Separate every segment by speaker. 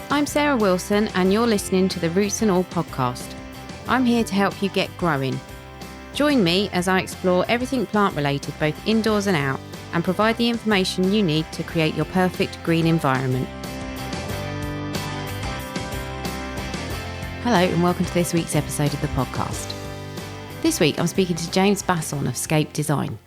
Speaker 1: I'm Sarah Wilson and you're listening to the Roots and All podcast. I'm here to help you get growing. Join me as I explore everything plant related both indoors and out and provide the information you need to create your perfect green environment. Hello and welcome to this week's episode of the podcast. This week I'm speaking to James Basson of Scape Design.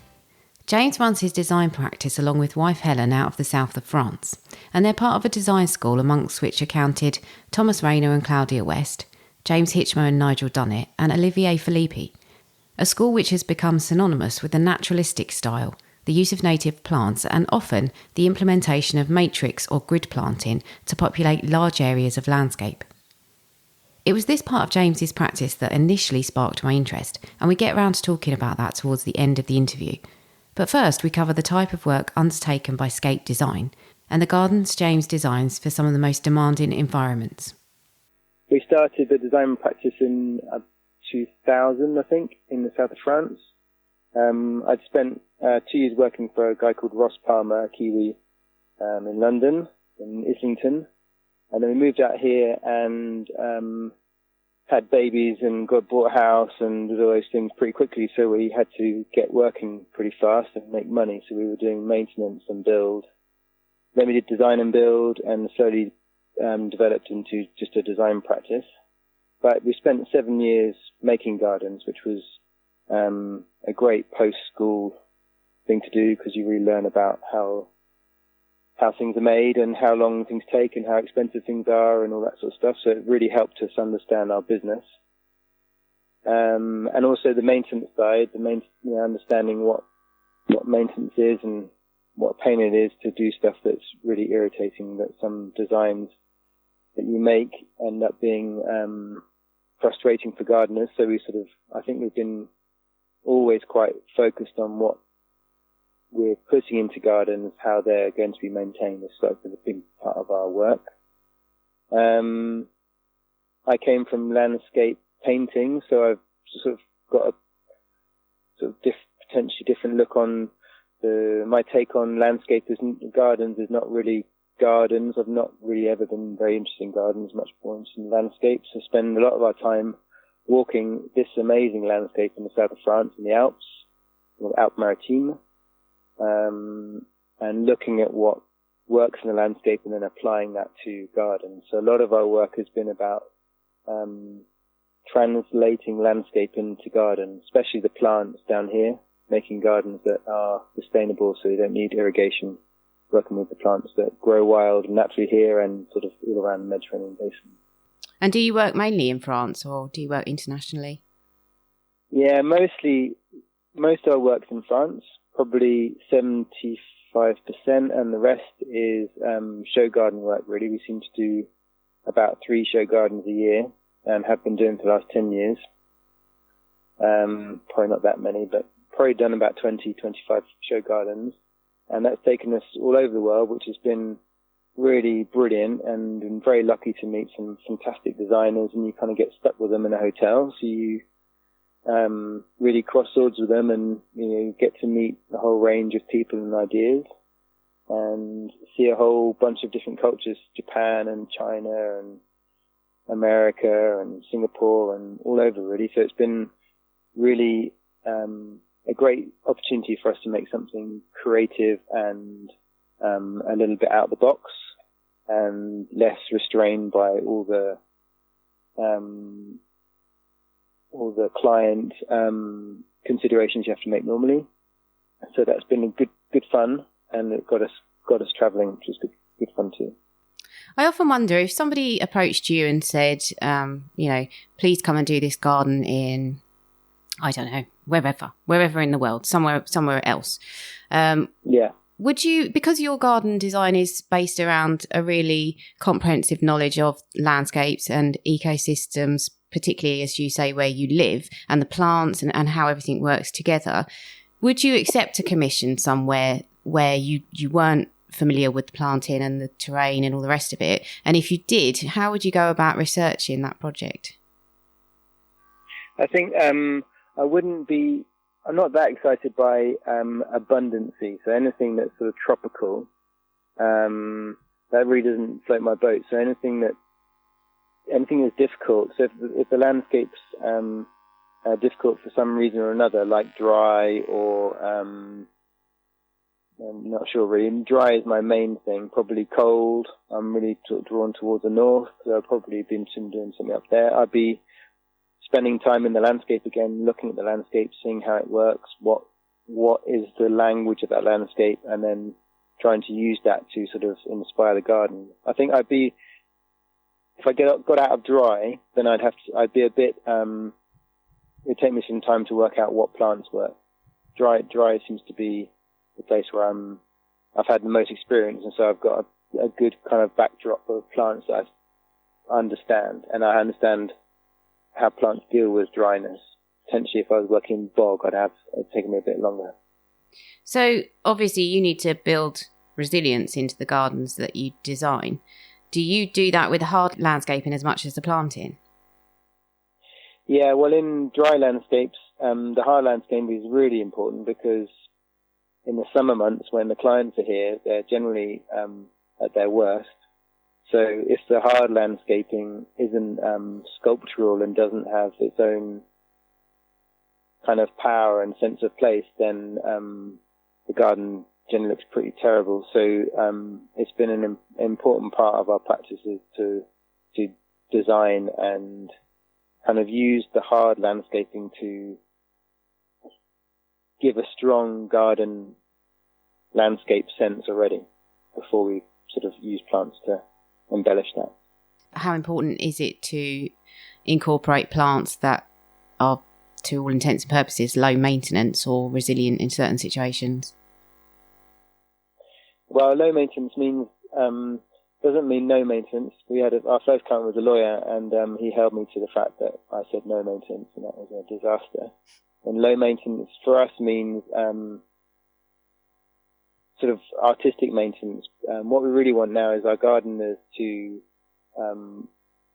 Speaker 1: James runs his design practice along with wife Helen out of the south of France, and they're part of a design school amongst which are counted Thomas Rayner and Claudia West, James Hitchmer and Nigel Dunnett, and Olivier Philippi, a school which has become synonymous with the naturalistic style, the use of native plants, and often the implementation of matrix or grid planting to populate large areas of landscape. It was this part of James's practice that initially sparked my interest, and we get round to talking about that towards the end of the interview. But first, we cover the type of work undertaken by Scape Design and the gardens James designs for some of the most demanding environments.
Speaker 2: We started the design practice in 2000, I think, in the south of France. I'd spent 2 years working for a guy called Ross Palmer, a Kiwi, in London, in Islington. And then we moved out here and had babies and bought a house and did all those things pretty quickly. So we had to get working pretty fast and make money. So we were doing maintenance and build. Then we did design and build and slowly developed into just a design practice. But we spent 7 years making gardens, which was a great post-school thing to do because you really learn about how things are made and how long things take and how expensive things are and all that sort of stuff. So it really helped us understand our business. And also the maintenance side, understanding what maintenance is and what a pain it is to do stuff that's really irritating, that some designs that you make end up being frustrating for gardeners. So I think we've been always quite focused on what we're putting into gardens, how they're going to be maintained. It's sort of a big part of our work. I came from landscape painting, so I've sort of got a sort of potentially different look on my take on landscape. Gardens is not really gardens. I've not really ever been very interested in gardens, much more interested in landscapes. I spend a lot of our time walking this amazing landscape in the south of France, in the Alps, Alpes Maritimes. And looking at what works in the landscape and then applying that to gardens. So a lot of our work has been about translating landscape into gardens, especially the plants down here, making gardens that are sustainable so you don't need irrigation, working with the plants that grow wild naturally here and sort of all around the Mediterranean basin.
Speaker 1: And do you work mainly in France or do you work internationally?
Speaker 2: Yeah, most of our work's in France. Probably 75%, and the rest is show garden work, really. We seem to do about 3 show gardens a year and have been doing for the last 10 years. Probably not that many, but probably done about 20, 25 show gardens. And that's taken us all over the world, which has been really brilliant, and been very lucky to meet some fantastic designers, and you kind of get stuck with them in a hotel. So you really cross swords with them and, get to meet a whole range of people and ideas and see a whole bunch of different cultures, Japan and China and America and Singapore and all over really. So it's been really a great opportunity for us to make something creative and a little bit out of the box and less restrained by all the client considerations you have to make normally. So that's been good fun, and it got us travelling, which was good fun too.
Speaker 1: I often wonder if somebody approached you and said, please come and do this garden in, I don't know, wherever in the world, somewhere else.
Speaker 2: Yeah.
Speaker 1: Would you, because your garden design is based around a really comprehensive knowledge of landscapes and ecosystems, particularly as you say where you live and the plants and how everything works together, would you accept a commission somewhere where you weren't familiar with the planting and the terrain and all the rest of it? And if you did, how would you go about researching that project?
Speaker 2: I think I'm not that excited by abundancy. So anything that's sort of tropical, that really doesn't float my boat. So anything that's difficult. So if the landscape's difficult for some reason or another, like dry or I'm not sure really. Dry is my main thing. Probably cold. I'm really sort of drawn towards the north, so I've probably been doing something up there. I'd be spending time in the landscape again, looking at the landscape, seeing how it works, what is the language of that landscape, and then trying to use that to sort of inspire the garden. I think if I got out of dry, then I'd be a bit, it'd take me some time to work out what plants work. Dry seems to be the place where I've had the most experience, and so I've got a good kind of backdrop of plants that I understand, and I understand how plants deal with dryness. Potentially, if I was working in bog, it'd take me a bit longer.
Speaker 1: So obviously you need to build resilience into the gardens that you design. Do you do that with hard landscaping as much as the planting?
Speaker 2: Yeah, well, in dry landscapes, the hard landscaping is really important because in the summer months when the clients are here, they're generally at their worst. So if the hard landscaping isn't sculptural and doesn't have its own kind of power and sense of place, then the garden generally looks pretty terrible. So it's been an important part of our practices to design and kind of use the hard landscaping to give a strong garden landscape sense already before we sort of use plants to embellish that.
Speaker 1: How important is it to incorporate plants that are, to all intents and purposes, low maintenance or resilient in certain situations?
Speaker 2: Well, low maintenance doesn't mean no maintenance. Our first client was a lawyer, and he held me to the fact that I said no maintenance, and that was a disaster. And low maintenance for us means sort of artistic maintenance. What we really want now is our gardeners to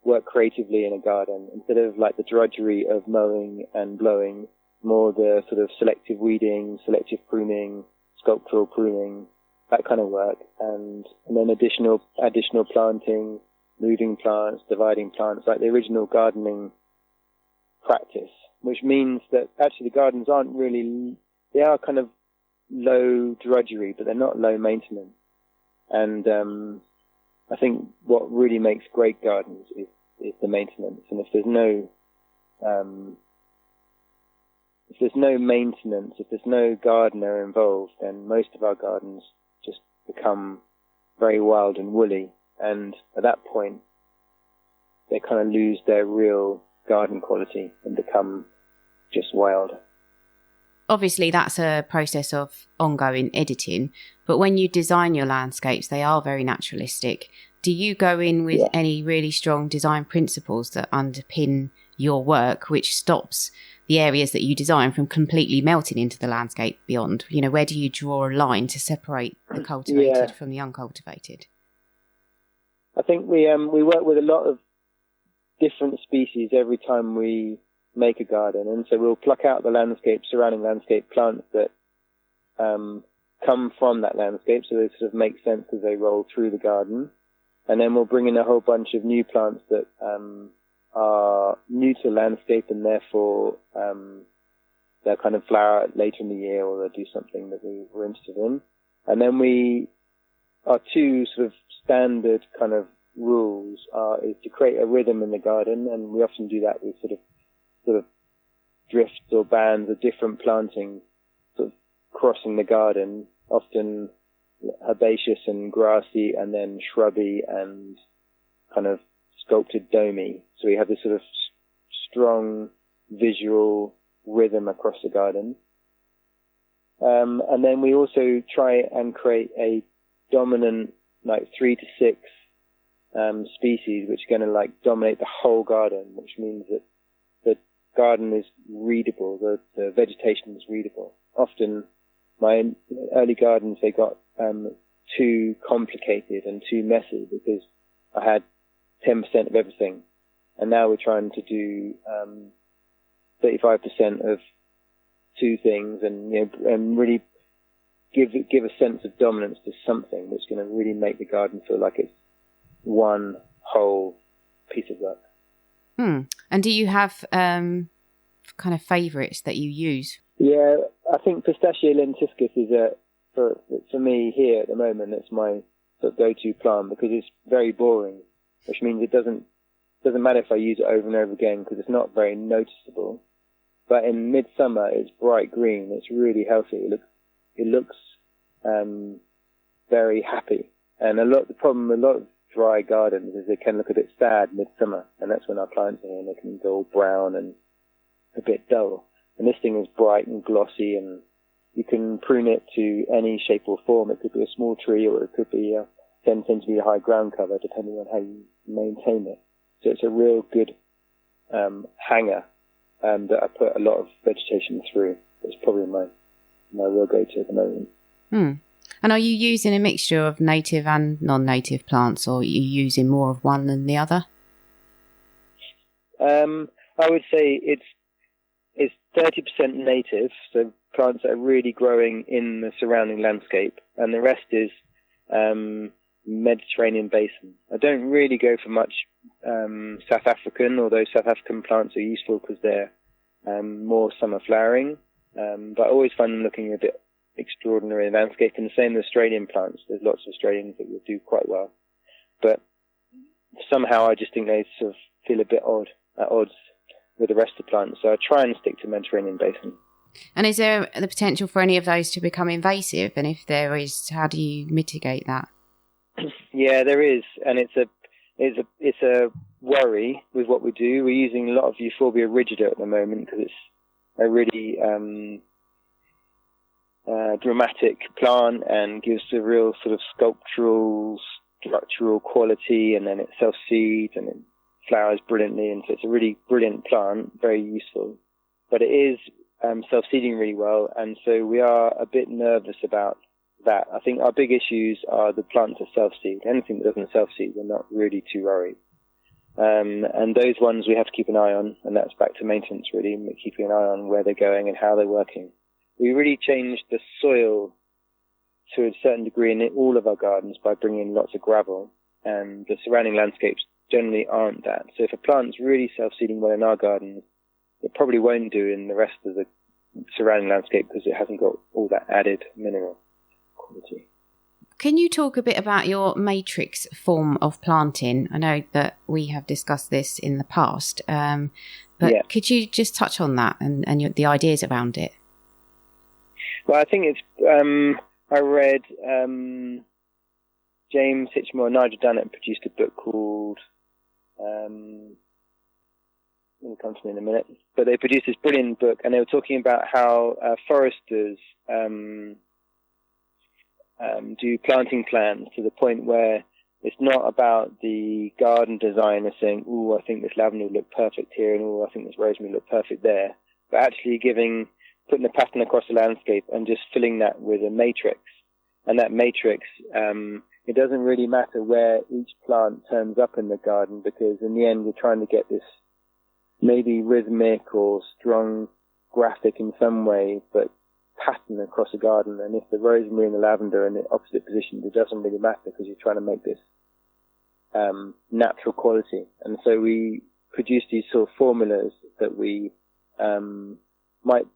Speaker 2: work creatively in a garden instead of like the drudgery of mowing and blowing, more the sort of selective weeding, selective pruning, sculptural pruning, that kind of work, and then additional planting, moving plants, dividing plants, like the original gardening practice, which means that actually the gardens aren't really, they are kind of low drudgery, but they're not low maintenance. And I think what really makes great gardens is the maintenance. And if there's no maintenance, if there's no gardener involved, then most of our gardens just become very wild and woolly. And at that point, they kind of lose their real garden quality and become just wild.
Speaker 1: Obviously, that's a process of ongoing editing, but when you design your landscapes, they are very naturalistic. Do you go in with any really strong design principles that underpin your work, which stops the areas that you design from completely melting into the landscape beyond? You know, where do you draw a line to separate the cultivated from the uncultivated?
Speaker 2: I think we work with a lot of different species every time we make a garden, and so we'll pluck out the surrounding landscape plants that come from that landscape, so they sort of make sense as they roll through the garden, and then we'll bring in a whole bunch of new plants that are new to the landscape, and therefore they'll kind of flower out later in the year, or they'll do something that we were interested in. And then our two sort of standard kind of rules is to create a rhythm in the garden, and we often do that with sort of drifts or bands of different plantings sort of crossing the garden, often herbaceous and grassy, and then shrubby and kind of sculpted domey. So we have this sort of strong visual rhythm across the garden. And then we also try and create a dominant, like 3 to 6 species, which are going to like dominate the whole garden, which means that the garden is readable, the vegetation is readable. Often my early gardens, they got too complicated and too messy because I had 10% of everything, and now we're trying to do 35% of 2 things, and really give a sense of dominance to something that's going to really make the garden feel like it's one whole piece of work.
Speaker 1: And do you have kind of favourites that you use?
Speaker 2: Yeah, I think Pistachio lentiscus is for me here at the moment, it's my sort of go-to plant because it's very boring, which means it doesn't matter if I use it over and over again because it's not very noticeable. But in midsummer, it's bright green. It's really healthy. It looks very happy. And the problem with a lot of dry gardens is they can look a bit sad midsummer, and that's when our plants are here and they can go all brown and a bit dull. And this thing is bright and glossy, and you can prune it to any shape or form. It could be a small tree, or it could be a 10 centimetre high ground cover, depending on how you maintain it. So it's a real good hanger that I put a lot of vegetation through. It's probably my real go-to at the moment.
Speaker 1: And are you using a mixture of native and non-native plants, or are you using more of one than the other?
Speaker 2: I would say it's 30% native, so plants that are really growing in the surrounding landscape, and the rest is Mediterranean basin. I don't really go for much South African, although South African plants are useful because they're more summer flowering, but I always find them looking a bit extraordinary in landscape, and the same with Australian plants. There's lots of Australians that will do quite well, but somehow I just think they sort of feel a bit at odds with the rest of the plants, so I try and stick to Mediterranean basin.
Speaker 1: And is there the potential for any of those to become invasive? And if there is, how do you mitigate that?
Speaker 2: Yeah, there is, and it's a worry with what we do. We're using a lot of Euphorbia rigida at the moment because it's a really dramatic plant and gives a real sort of sculptural, structural quality, and then it self-seeds and it flowers brilliantly, and so it's a really brilliant plant, very useful. But it is self-seeding really well, and so we are a bit nervous about that. I think our big issues are the plants that self-seed. Anything that doesn't self-seed, we're not really too worried. And those ones we have to keep an eye on, and that's back to maintenance really, keeping an eye on where they're going and how they're working. We really changed the soil to a certain degree in all of our gardens by bringing in lots of gravel, and the surrounding landscapes generally aren't that. So if a plant's really self-seeding well in our garden, it probably won't do in the rest of the surrounding landscape because it hasn't got all that added mineral quality.
Speaker 1: Can you talk a bit about your matrix form of planting? I know that we have discussed this in the past, but yeah. Could you just touch on that and the ideas around it?
Speaker 2: Well, I think it's, I read James Hitchmore and Nigel Dunnett produced a book called, it'll come to me in a minute, but they produced this brilliant book, and they were talking about how foresters do planting plans to the point where it's not about the garden designer saying, "Oh, I think this lavender would look perfect here," and "Oh, I think this rosemary would look perfect there," but actually putting a pattern across the landscape and just filling that with a matrix. And that matrix, it doesn't really matter where each plant turns up in the garden, because in the end you're trying to get this maybe rhythmic or strong graphic in some way, but pattern across the garden. And if the rosemary and the lavender are in the opposite positions, it doesn't really matter because you're trying to make this natural quality. And so we produce these sort of formulas that we might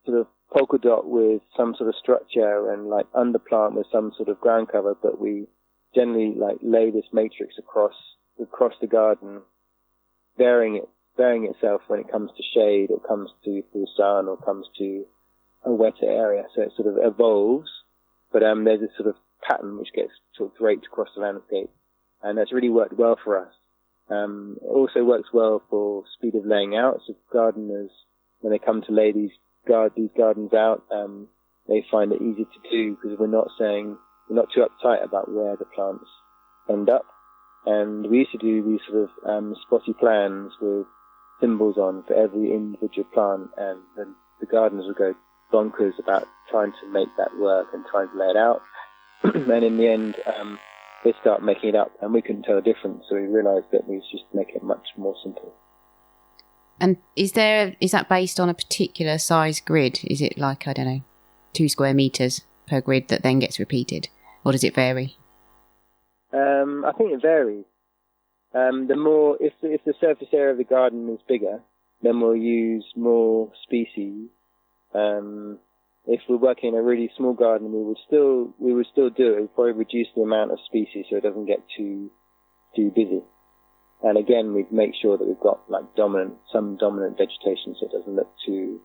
Speaker 2: sort of polka dot with some sort of structure and like underplant with some sort of ground cover, but we generally like lay this matrix across the garden, varying itself when it comes to shade or comes to full sun or comes to a wetter area. So it sort of evolves, but there's a sort of pattern which gets sort of draped across the landscape, and that's really worked well for us. It also works well for speed of laying out. So gardeners, when they come to lay these gardens out, they find it easy to do because we're not too uptight about where the plants end up. And we used to do these sort of spotty plans with symbols on for every individual plant, and then the gardeners would go bonkers about trying to make that work and trying to lay it out. And in the end, they start making it up, and we couldn't tell the difference, so we realised that we just make it much more simple. And
Speaker 1: is that based on a particular size grid? Is it like, I don't know, 2 square metres per grid that then gets repeated? Or does it vary?
Speaker 2: I think it varies. The more, if the surface area of the garden is bigger, then we'll use more species. If we're working in a really small garden, we would still do it. We'd probably reduce the amount of species so it doesn't get too busy. And again, we'd make sure that we've got like some dominant vegetation so it doesn't look too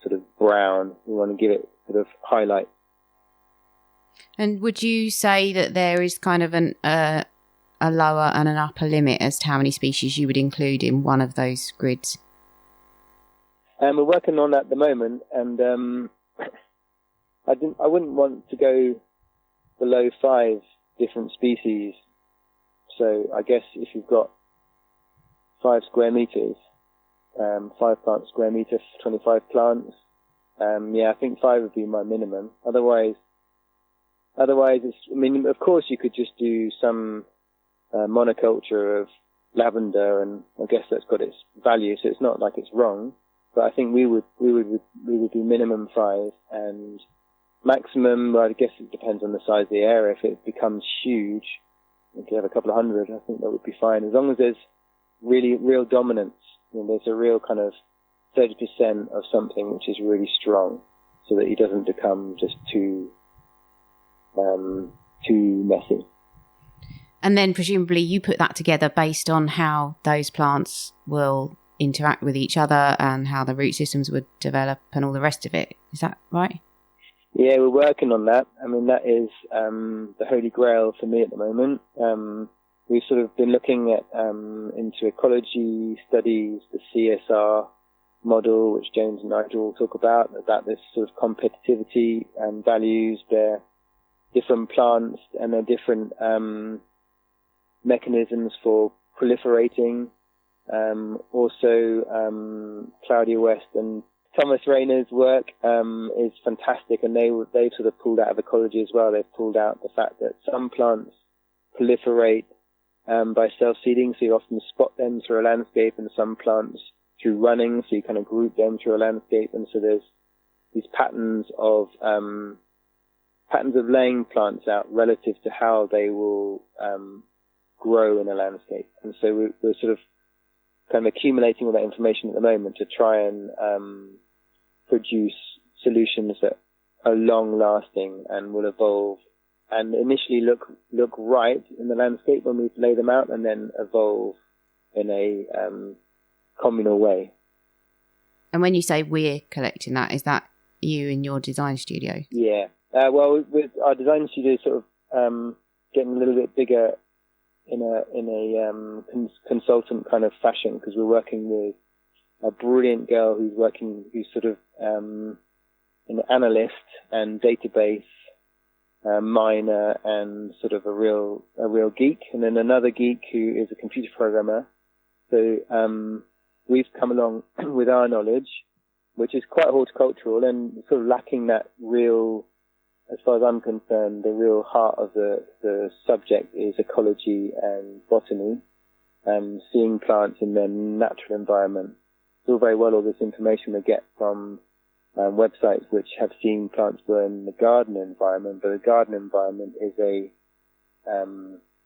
Speaker 2: sort of brown. We want to give it sort of highlight.
Speaker 1: And would you say that there is kind of a lower and an upper limit as to how many species you would include in one of those grids?
Speaker 2: We're working on that at the moment, and I wouldn't want to go below 5 different species. So I guess if you've got 5 square meters, 5 plants square meter, 25 plants, I think 5 would be my minimum. Otherwise, of course you could just do some monoculture of lavender, and I guess that's got its value, so it's not like it's wrong. But I think we would do minimum 5 and maximum. Well, I guess it depends on the size of the area. If it becomes huge, we could have a couple of hundred. I think that would be fine as long as there's real dominance. There's a real kind of 30% of something which is really strong, so that it doesn't become just too messy.
Speaker 1: And then presumably you put that together based on how those plants will interact with each other and how the root systems would develop and all the rest of it. Is that right?
Speaker 2: Yeah, we're working on that. I mean, that is the holy grail for me at the moment. We've sort of been looking at into ecology studies, the CSR model, which James and Nigel will talk about this sort of competitivity and values their different plants and their different mechanisms for proliferating. Also, Claudia West and Thomas Rayner's work is fantastic, and they've sort of pulled out of ecology as well. They've pulled out the fact that some plants proliferate by self-seeding, so you often spot them through a landscape, and some plants through running, so you kind of group them through a landscape. And so there's these patterns of laying plants out relative to how they will grow in a landscape. And so we're sort of kind of accumulating all that information at the moment to try and produce solutions that are long-lasting and will evolve and initially look right in the landscape when we lay them out, and then evolve in a communal way.
Speaker 1: And when you say we're collecting that, is that you in your design studio? Yeah.
Speaker 2: Well, with our design studio sort of getting a little bit bigger in a consultant kind of fashion, because we're working with a brilliant girl who's sort of an analyst and database miner and sort of a real geek, and then another geek who is a computer programmer. So we've come along with our knowledge, which is quite horticultural and sort of lacking that real, as far as I'm concerned, the real heart of the subject is ecology and botany, seeing plants in their natural environment. It's all very well all this information we get from websites which have seen plants grow in the garden environment, but the garden environment is a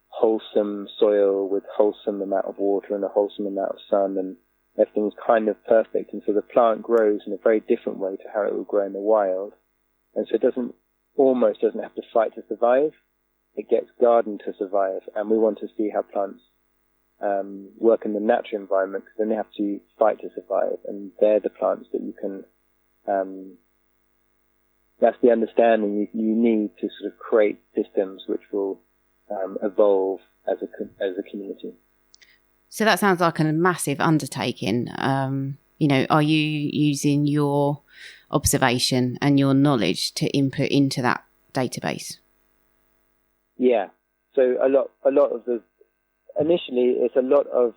Speaker 2: wholesome soil with wholesome amount of water and a wholesome amount of sun, and everything's kind of perfect. And so the plant grows in a very different way to how it would grow in the wild. And so it almost doesn't have to fight to survive. It gets gardened to survive. And we want to see how plants work in the natural environment, because then they have to fight to survive. And they're the plants that you can, that's the understanding you need to sort of create systems which will evolve as a community.
Speaker 1: So that sounds like a massive undertaking. Are you using your observation and your knowledge to input into that database? Yeah.
Speaker 2: So a lot of initially it's a lot of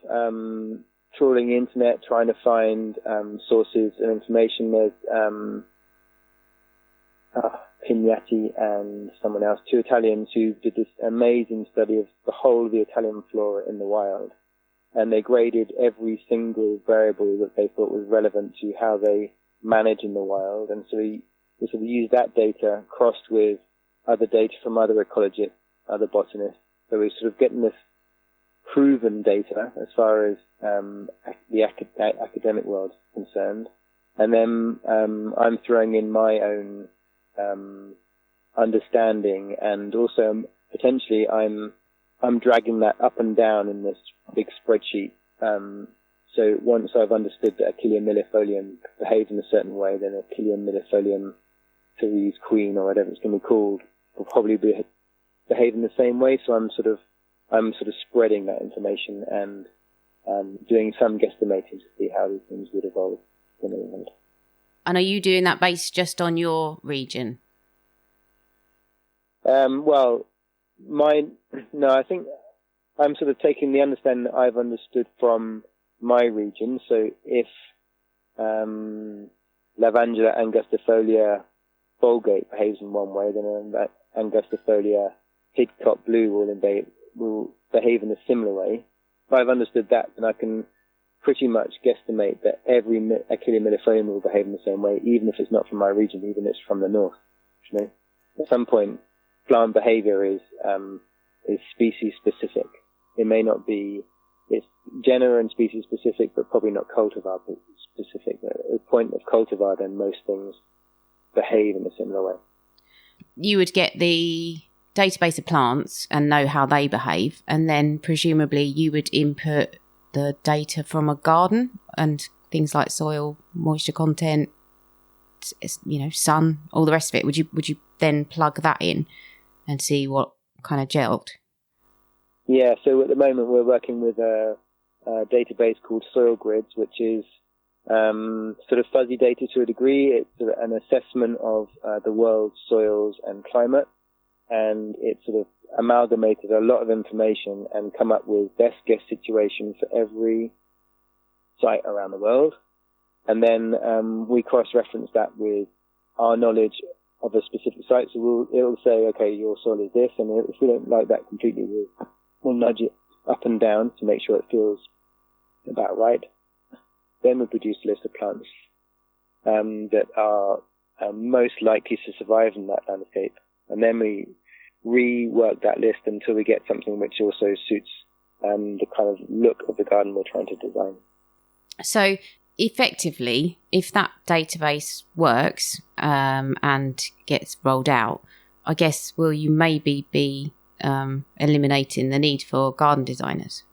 Speaker 2: trawling the internet, trying to find sources and information. There's Pignati and someone else, 2 Italians who did this amazing study of the whole of the Italian flora in the wild. And they graded every single variable that they thought was relevant to how they manage in the wild. And so we sort of use that data crossed with other data from other ecologists, other botanists. So we're sort of getting this proven data as far as the academic world is concerned. And then I'm throwing in my own understanding, and also potentially I'm dragging that up and down in this big spreadsheet. So once I've understood that Achillea millefolium behaves in a certain way, then Achillea millefolium cerise queen, or whatever it's going to be called, will probably behave in the same way. So I'm sort of spreading that information and doing some guesstimating to see how these things would evolve in England.
Speaker 1: And are you doing that based just on your region?
Speaker 2: I think I'm sort of taking the understanding that I've understood from my region. So if Lavandula angustifolia vulgate behaves in one way, then Angustifolia pidcock blue will behave in a similar way. If I've understood that, then I can pretty much guesstimate that every Achillea millefolium will behave in the same way, even if it's not from my region, even if it's from the north. You know? At some point, plant behavior is species specific. It may not be, it's genera and species specific, but probably not cultivar specific. At the point of cultivar, then most things behave in a similar way.
Speaker 1: You would get the database of plants and know how they behave, and then presumably you would input the data from a garden and things like soil, moisture content, sun, all the rest of it. Would you then plug that in and see what kind of gelled?
Speaker 2: Yeah, so at the moment we're working with a database called Soil Grids, which is sort of fuzzy data to a degree. It's sort of an assessment of the world's soils and climate, and it sort of amalgamated a lot of information and come up with best guess situation for every site around the world. And then we cross-reference that with our knowledge of a specific site. So it'll say, okay, your soil is this, and if we don't like that completely, we'll nudge it up and down to make sure it feels about right. Then we produce a list of plants that are most likely to survive in that landscape. And then we rework that list until we get something which also suits the kind of look of the garden we're trying to design.
Speaker 1: So effectively, if that database works and gets rolled out, I guess will you maybe be eliminating the need for garden designers?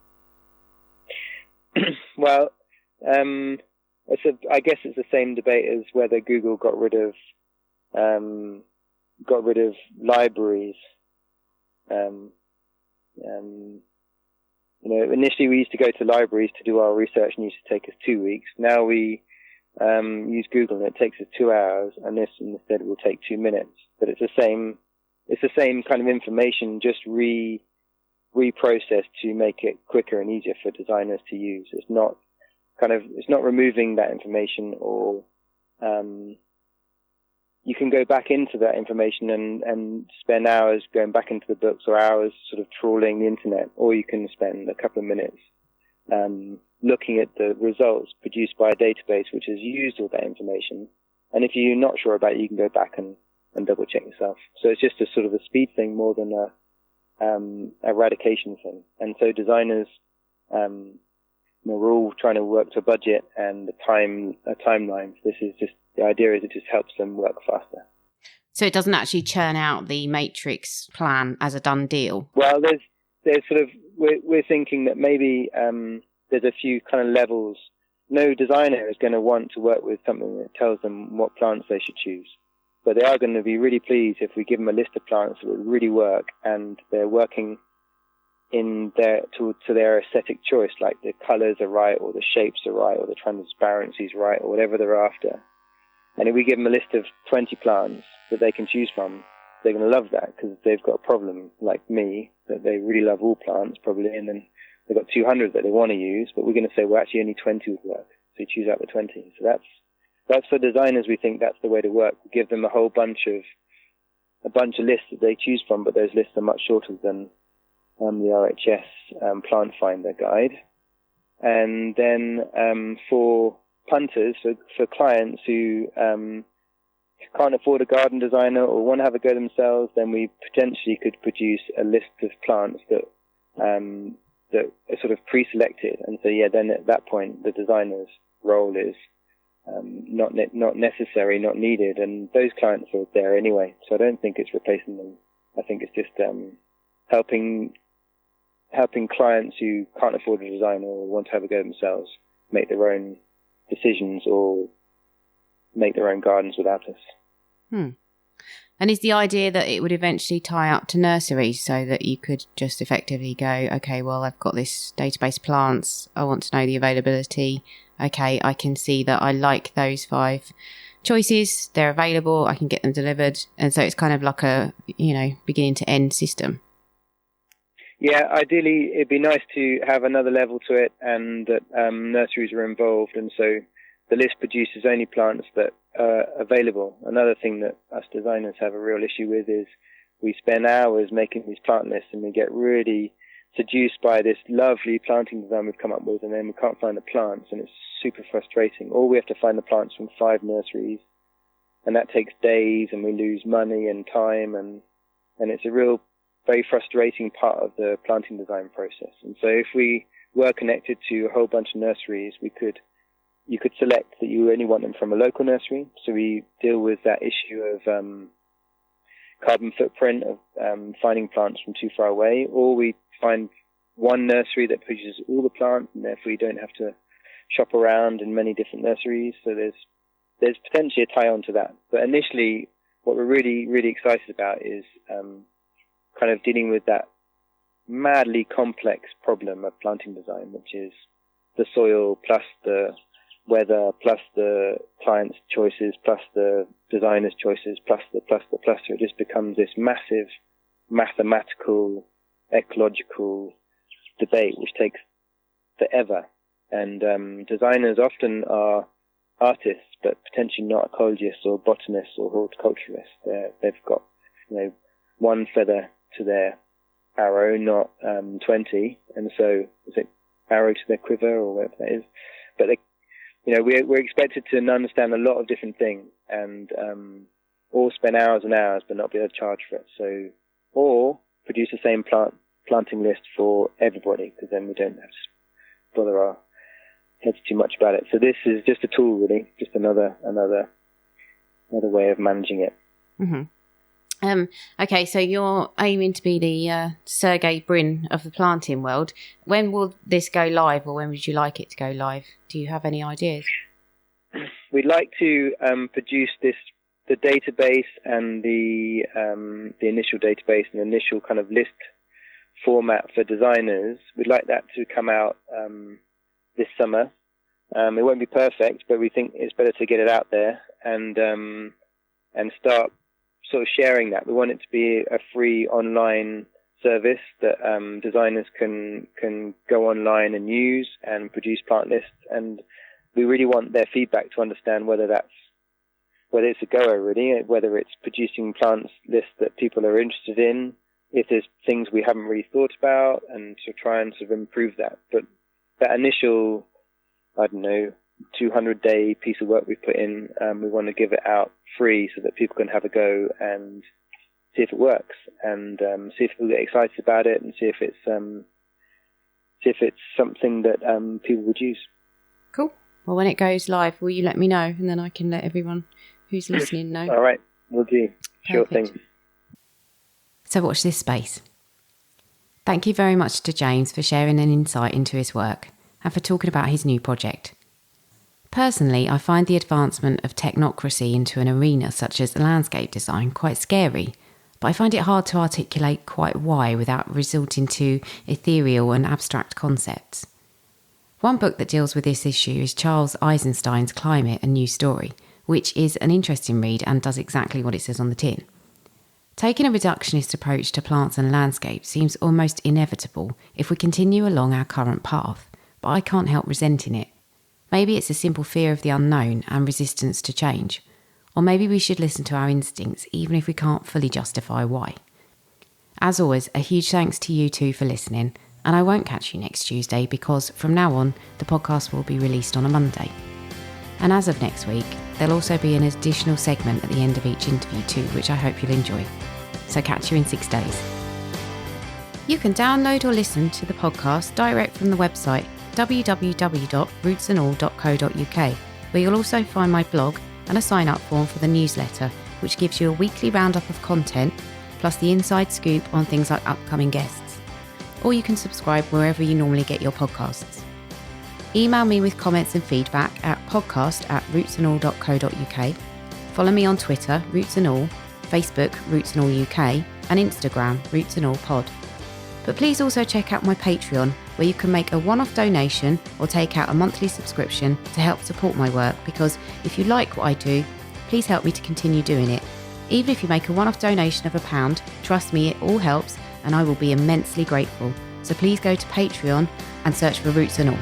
Speaker 2: Well, I guess it's the same debate as whether Google got rid of libraries. Initially we used to go to libraries to do our research, and it used to take us 2 weeks. Now we use Google, and it takes us 2 hours, and this instead will take 2 minutes. But it's the same kind of information, just reprocessed to make it quicker and easier for designers to use. It's not removing that information, or you can go back into that information and spend hours going back into the books, or hours sort of trawling the internet, or you can spend a couple of minutes looking at the results produced by a database which has used all that information. And if you're not sure about it, you can go back and double check yourself. So it's just a sort of a speed thing more than a eradication thing. And so designers, we're all trying to work to a budget and a timeline. This is just, the idea is it just helps them work faster.
Speaker 1: So it doesn't actually churn out the matrix plan as a done deal?
Speaker 2: Well, there's sort of, we're thinking that maybe there's a few kind of levels. No designer is going to want to work with something that tells them what plants they should choose. But they are going to be really pleased if we give them a list of plants that would really work, and they're working in to their aesthetic choice, like the colours are right, or the shapes are right, or the transparency is right, or whatever they're after. And if we give them a list of 20 plants that they can choose from, they're going to love that, because they've got a problem, like me, that they really love all plants, probably, and then they've got 200 that they want to use, but we're going to say, well, actually only 20 would work. So you choose out the 20. So that's for designers. We think that's the way to work. We give them a bunch of lists that they choose from, but those lists are much shorter than the RHS Plant Finder guide. And then for punters, for clients who can't afford a garden designer or want to have a go themselves, then we potentially could produce a list of plants that are sort of pre-selected. And so, then at that point, the designer's role is not necessary, not needed, and those clients are there anyway. So I don't think it's replacing them. I think it's just helping clients who can't afford a designer or want to have a go themselves make their own decisions or make their own gardens without us.
Speaker 1: And is the idea that it would eventually tie up to nurseries so that you could just effectively go, okay, well, I've got this database of plants, I want to know the availability. Okay, I can see that I like those 5 choices, they're available, I can get them delivered. And so it's kind of like a, beginning to end system.
Speaker 2: Yeah, ideally it'd be nice to have another level to it, and that nurseries are involved, and so the list produces only plants that are available. Another thing that us designers have a real issue with is we spend hours making these plant lists, and we get really seduced by this lovely planting design we've come up with, and then we can't find the plants, and it's super frustrating. Or we have to find the plants from 5 nurseries, and that takes days, and we lose money and time, and it's a real very frustrating part of the planting design process. And so if we were connected to a whole bunch of nurseries, you could select that you only want them from a local nursery. So we deal with that issue of carbon footprint of finding plants from too far away, or we find one nursery that produces all the plants, and therefore you don't have to shop around in many different nurseries. So there's potentially a tie on to that. But initially, what we're really, really excited about is kind of dealing with that madly complex problem of planting design, which is the soil plus the weather plus the client's choices plus the designer's choices plus the. So it just becomes this massive mathematical, ecological debate which takes forever. And designers often are artists, but potentially not ecologists or botanists or horticulturalists. They've got one feather to their arrow, not 20, and so is it arrow to their quiver or whatever that is. But we're expected to understand a lot of different things, and all spend hours and hours but not be able to charge for it. So, or produce the same planting list for everybody, because then we don't have to bother our heads too much about it. So this is just a tool, really, just another way of managing it.
Speaker 1: Mm-hmm. Okay, so you're aiming to be the Sergey Brin of the planting world. When will this go live, or when would you like it to go live? Do you have any ideas?
Speaker 2: We'd like to produce the database and the initial database and the initial kind of list format for designers. We'd like that to come out this summer. It won't be perfect, but we think it's better to get it out there and start sort of sharing that. We want it to be a free online service that designers can go online and use and produce plant lists, and we really want their feedback to understand whether it's a goer, really, whether it's producing plants lists that people are interested in, if there's things we haven't really thought about, and to try and sort of improve that. But that initial, 200-day piece of work we put in, we want to give it out free so that people can have a go and see if it works, and see if people get excited about it, and see if it's something that people would use. Cool.
Speaker 1: Well, when it goes live, will you let me know, and then I can let everyone who's listening know?
Speaker 2: All right, we'll do. Sure thing.
Speaker 1: So watch this space. Thank you very much to James for sharing an insight into his work and for talking about his new project. Personally, I find the advancement of technocracy into an arena such as landscape design quite scary, but I find it hard to articulate quite why without resorting to ethereal and abstract concepts. One book that deals with this issue is Charles Eisenstein's Climate: A New Story, which is an interesting read and does exactly what it says on the tin. Taking a reductionist approach to plants and landscape seems almost inevitable if we continue along our current path, but I can't help resenting it. Maybe it's a simple fear of the unknown and resistance to change, or maybe we should listen to our instincts even if we can't fully justify why. As always, a huge thanks to you two for listening, and I won't catch you next Tuesday because from now on the podcast will be released on a Monday. And as of next week, there'll also be an additional segment at the end of each interview too, which I hope you'll enjoy. So catch you in 6 days. You can download or listen to the podcast direct from the website www.rootsandall.co.uk, where you'll also find my blog and a sign-up form for the newsletter, which gives you a weekly roundup of content, plus the inside scoop on things like upcoming guests. Or you can subscribe wherever you normally get your podcasts. Email me with comments and feedback at podcast@rootsandall.co.uk. Follow me on Twitter, Roots and All, Facebook, Roots and All UK, and Instagram, Roots and All Pod. But please also check out my Patreon, where you can make a one-off donation or take out a monthly subscription to help support my work, because if you like what I do, please help me to continue doing it. Even if you make a one-off donation of £1, trust me, it all helps and I will be immensely grateful. So please go to Patreon and search for Roots and All.